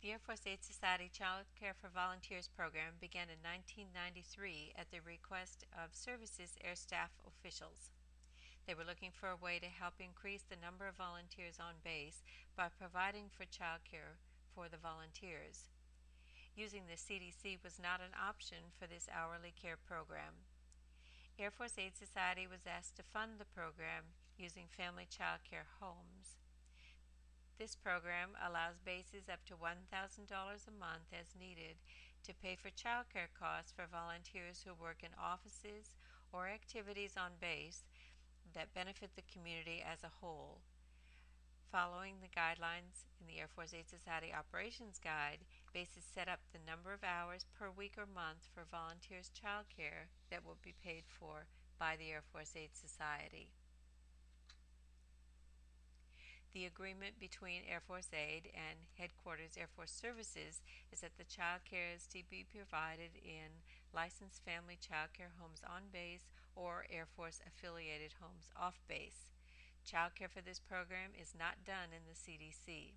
The Air Force Aid Society Child Care for Volunteers program began in 1993 at the request of Services Air Staff officials. They were looking for a way to help increase the number of volunteers on base by providing for child care for the volunteers. Using the CDC was not an option for this hourly care program. Air Force Aid Society was asked to fund the program using family child care homes. This program allows bases up to $1,000 a month as needed to pay for child care costs for volunteers who work in offices or activities on base that benefit the community as a whole. Following the guidelines in the Air Force Aid Society Operations Guide, bases set up the number of hours per week or month for volunteers' child care that will be paid for by the Air Force Aid Society. The agreement between Air Force Aid and Headquarters Air Force Services is that the child care is to be provided in licensed family child care homes on base or Air Force affiliated homes off base. Child care for this program is not done in the CDC.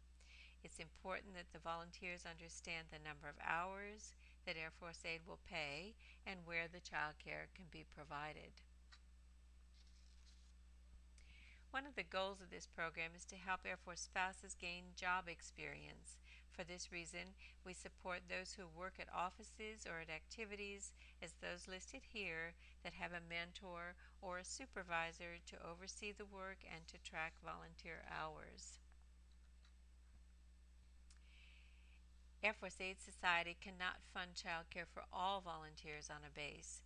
It's important that the volunteers understand the number of hours that Air Force Aid will pay and where the child care can be provided. One of the goals of this program is to help Air Force spouses gain job experience. For this reason, we support those who work at offices or at activities as those listed here that have a mentor or a supervisor to oversee the work and to track volunteer hours. Air Force Aid Society cannot fund child care for all volunteers on a base.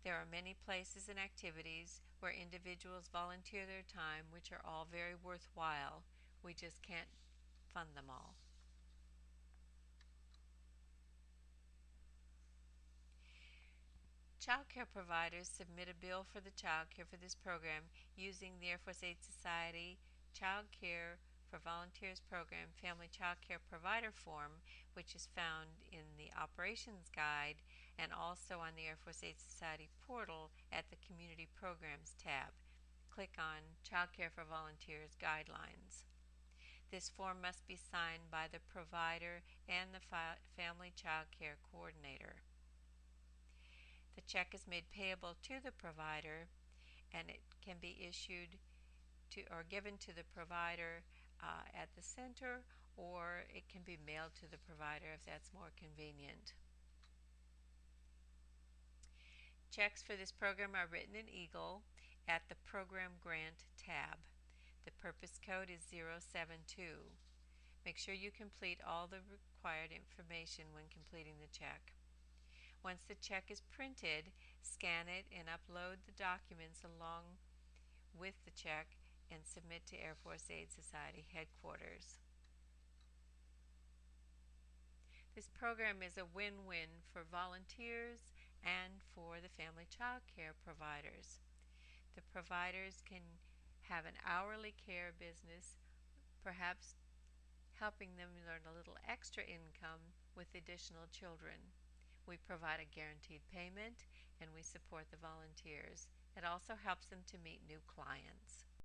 There are many places and activities where individuals volunteer their time, which are all very worthwhile. We just can't fund them all. Child care providers submit a bill for the child care for this program using the Air Force Aid Society Child Care for Volunteers Program Family Child Care Provider Form, which is found in the Operations Guide and also on the Air Force Aid Society portal at the Community Programs tab. Click on Child Care for Volunteers Guidelines. This form must be signed by the provider and the Family Child Care Coordinator. The check is made payable to the provider and it can be issued to or given to the provider at the center, or it can be mailed to the provider if that's more convenient. Checks for this program are written in Eagle at the Program Grant tab. The purpose code is 072. Make sure you complete all the required information when completing the check. Once the check is printed, scan it and upload the documents along with the check and submit to Air Force Aid Society headquarters. This program is a win-win for volunteers and for the family child care providers. The providers can have an hourly care business, perhaps helping them learn a little extra income with additional children. We provide a guaranteed payment and we support the volunteers. It also helps them to meet new clients.